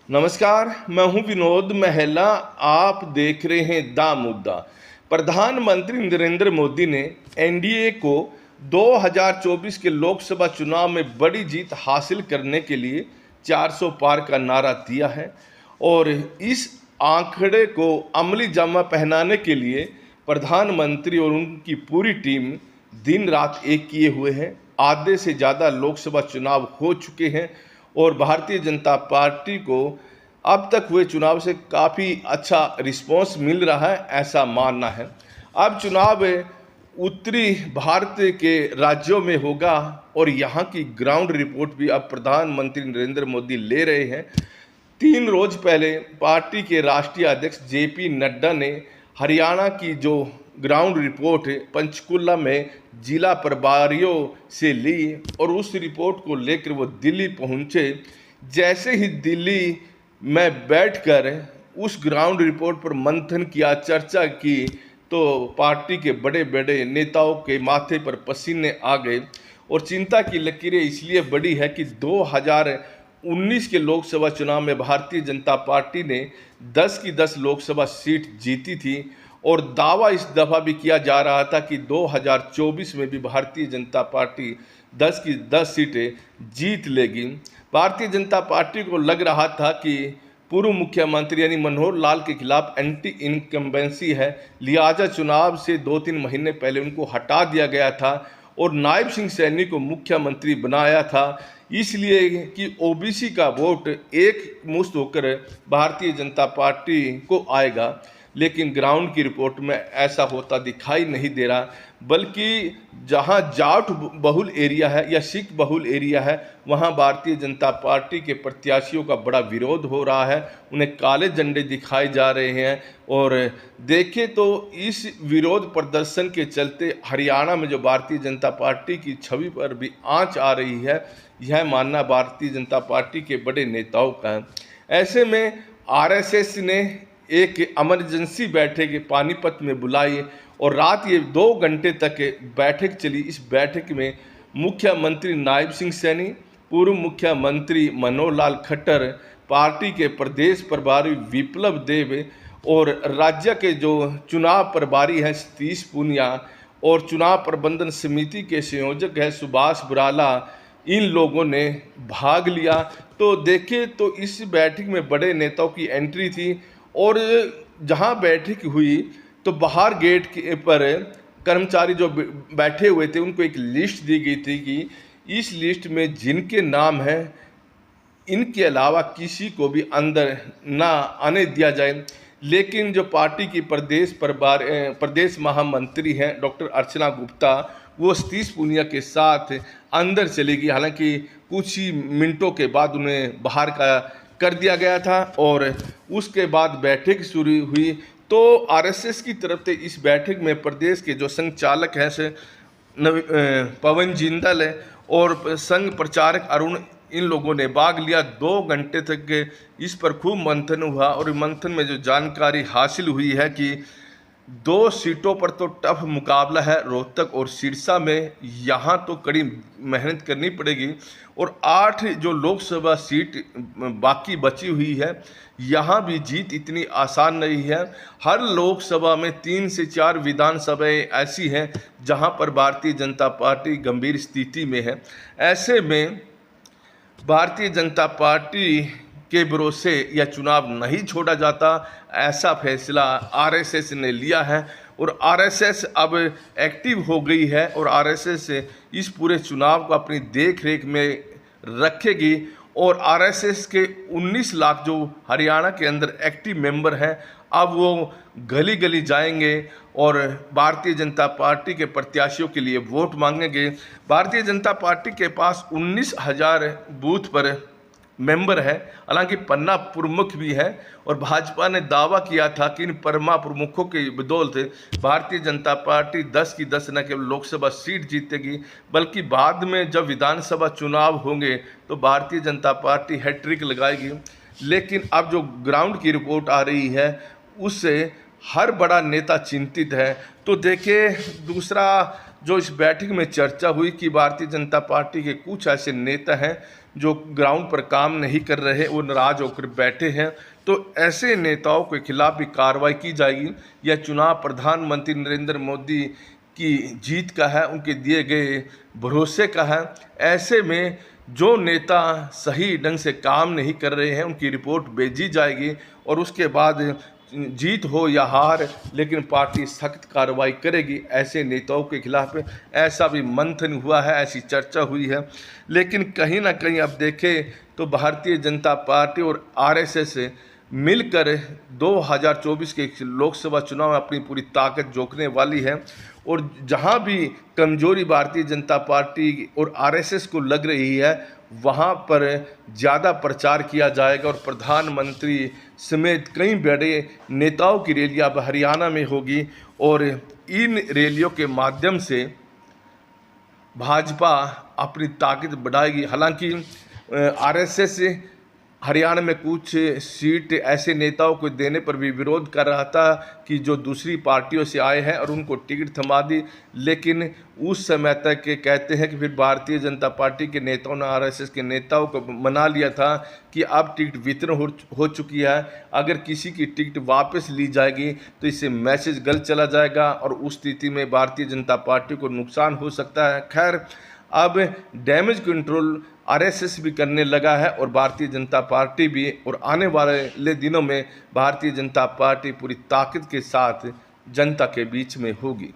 नमस्कार, मैं हूं विनोद महला। आप देख रहे हैं दा मुद्दा। प्रधानमंत्री नरेंद्र मोदी ने एनडीए को 2024 के लोकसभा चुनाव में बड़ी जीत हासिल करने के लिए 400 पार का नारा दिया है और इस आंकड़े को अमली जामा पहनाने के लिए प्रधानमंत्री और उनकी पूरी टीम दिन रात एक किए हुए हैं। आधे से ज़्यादा लोकसभा चुनाव हो चुके हैं और भारतीय जनता पार्टी को अब तक हुए चुनाव से काफ़ी अच्छा रिस्पॉन्स मिल रहा है, ऐसा मानना है। अब चुनाव उत्तरी भारत के राज्यों में होगा और यहाँ की ग्राउंड रिपोर्ट भी अब प्रधानमंत्री नरेंद्र मोदी ले रहे हैं। 3 रोज पहले पार्टी के राष्ट्रीय अध्यक्ष जेपी नड्डा ने हरियाणा की जो ग्राउंड रिपोर्ट पंचकुला में जिला प्रभारियों से ली और उस रिपोर्ट को लेकर वो दिल्ली पहुंचे। जैसे ही दिल्ली में बैठकर उस ग्राउंड रिपोर्ट पर मंथन किया, चर्चा की, तो पार्टी के बड़े बड़े नेताओं के माथे पर पसीने आ गए और चिंता की लकीरें इसलिए बड़ी है कि 2019 के लोकसभा चुनाव में भारतीय जनता पार्टी ने 10 की 10 लोकसभा सीट जीती थी और दावा इस दफ़ा भी किया जा रहा था कि 2024 में भी भारतीय जनता पार्टी 10 की 10 सीटें जीत लेगी। भारतीय जनता पार्टी को लग रहा था कि पूर्व मुख्यमंत्री यानी मनोहर लाल के खिलाफ एंटी इनकम्बेंसी है, लिहाजा चुनाव से 2-3 महीने पहले उनको हटा दिया गया था और नायब सिंह सैनी को मुख्यमंत्री बनाया था, इसलिए कि ओबीसी का वोट एक मुश्त होकर भारतीय जनता पार्टी को आएगा। लेकिन ग्राउंड की रिपोर्ट में ऐसा होता दिखाई नहीं दे रहा, बल्कि जहां जाट बहुल एरिया है या सिख बहुल एरिया है वहां भारतीय जनता पार्टी के प्रत्याशियों का बड़ा विरोध हो रहा है, उन्हें काले झंडे दिखाए जा रहे हैं। और देखें तो इस विरोध प्रदर्शन के चलते हरियाणा में जो भारतीय जनता पार्टी की छवि पर भी आंच आ रही है, यह मानना भारतीय जनता पार्टी के बड़े नेताओं का है। ऐसे में आरएसएस ने एक इमरजेंसी बैठक पानीपत में बुलाई और रात ये 2 घंटे तक बैठक चली। इस बैठक में मुख्यमंत्री नायब सिंह सैनी, पूर्व मुख्यमंत्री मनोहर लाल खट्टर, पार्टी के प्रदेश प्रभारी विप्लव देव और राज्य के जो चुनाव प्रभारी हैं सतीश पूनिया और चुनाव प्रबंधन समिति के संयोजक हैं सुभाष बुराला, इन लोगों ने भाग लिया। तो देखें तो इस बैठक में बड़े नेताओं की एंट्री थी और जहां बैठक हुई तो बाहर गेट के पर कर्मचारी जो बैठे हुए थे उनको एक लिस्ट दी गई थी कि इस लिस्ट में जिनके नाम हैं इनके अलावा किसी को भी अंदर ना आने दिया जाए। लेकिन जो पार्टी की प्रदेश महामंत्री हैं डॉक्टर अर्चना गुप्ता, वो सतीश पूनिया के साथ अंदर चली गई। हालांकि कुछ ही मिनटों के बाद उन्हें बाहर का कर दिया गया था और उसके बाद बैठक शुरू हुई। तो आरएसएस की तरफ से इस बैठक में प्रदेश के जो संचालक हैं से पवन जिंदल है और संघ प्रचारक अरुण, इन लोगों ने भाग लिया। 2 घंटे तक इस पर खूब मंथन हुआ और मंथन में जो जानकारी हासिल हुई है कि 2 सीटों पर तो टफ मुकाबला है, रोहतक और सिरसा में, यहाँ तो कड़ी मेहनत करनी पड़ेगी। और 8 जो लोकसभा सीट बाकी बची हुई है, यहाँ भी जीत इतनी आसान नहीं है। हर लोकसभा में 3 से 4 विधानसभाएं ऐसी हैं जहाँ पर भारतीय जनता पार्टी गंभीर स्थिति में है। ऐसे में भारतीय जनता पार्टी के भरोसे यह चुनाव नहीं छोड़ा जाता, ऐसा फैसला आरएसएस ने लिया है और आरएसएस अब एक्टिव हो गई है और आरएसएस इस पूरे चुनाव को अपनी देख रेख में रखेगी। और आरएसएस के 19 लाख जो हरियाणा के अंदर एक्टिव मेंबर हैं, अब वो गली गली जाएंगे और भारतीय जनता पार्टी के प्रत्याशियों के लिए वोट मांगेंगे। भारतीय जनता पार्टी के पास 19,000 बूथ पर मेंबर है, हालांकि पन्ना प्रमुख भी है और भाजपा ने दावा किया था कि इन परमा प्रमुखों के बदौलत भारतीय जनता पार्टी 10 की 10 न केवल लोकसभा सीट जीतेगी बल्कि बाद में जब विधानसभा चुनाव होंगे तो भारतीय जनता पार्टी हैट्रिक लगाएगी। लेकिन अब जो ग्राउंड की रिपोर्ट आ रही है उससे हर बड़ा नेता चिंतित है। तो देखिए, दूसरा जो इस बैठक में चर्चा हुई कि भारतीय जनता पार्टी के कुछ ऐसे नेता हैं जो ग्राउंड पर काम नहीं कर रहे वो नाराज होकर बैठे हैं, तो ऐसे नेताओं के खिलाफ भी कार्रवाई की जाएगी। यह चुनाव प्रधानमंत्री नरेंद्र मोदी की जीत का है, उनके दिए गए भरोसे का है। ऐसे में जो नेता सही ढंग से काम नहीं कर रहे हैं उनकी रिपोर्ट भेजी जाएगी और उसके बाद जीत हो या हार, लेकिन पार्टी सख्त कार्रवाई करेगी ऐसे नेताओं के खिलाफ। ऐसा भी मंथन हुआ है, ऐसी चर्चा हुई है। लेकिन कहीं ना कहीं अब देखें तो भारतीय जनता पार्टी और आरएसएस मिलकर 2024 के लोकसभा चुनाव में अपनी पूरी ताकत झोंकने वाली है। और जहां भी कमजोरी भारतीय जनता पार्टी और आरएसएस को लग रही है वहां पर ज़्यादा प्रचार किया जाएगा और प्रधानमंत्री समेत कई बड़े नेताओं की रैलियां अब हरियाणा में होगी और इन रैलियों के माध्यम से भाजपा अपनी ताकत बढ़ाएगी। हालांकि आरएसएस हरियाणा में कुछ सीट ऐसे नेताओं को देने पर भी विरोध कर रहा था कि जो दूसरी पार्टियों से आए हैं और उनको टिकट थमा दी, लेकिन उस समय तक कहते हैं कि फिर भारतीय जनता पार्टी के नेताओं ने आरएसएस के नेताओं को मना लिया था कि अब टिकट वितरण हो चुकी है, अगर किसी की टिकट वापस ली जाएगी तो इससे मैसेज गलत चला जाएगा और उस स्थिति में भारतीय जनता पार्टी को नुकसान हो सकता है। खैर, अब डैमेज कंट्रोल आरएसएस भी करने लगा है और भारतीय जनता पार्टी भी, और आने वाले दिनों में भारतीय जनता पार्टी पूरी ताकत के साथ जनता के बीच में होगी।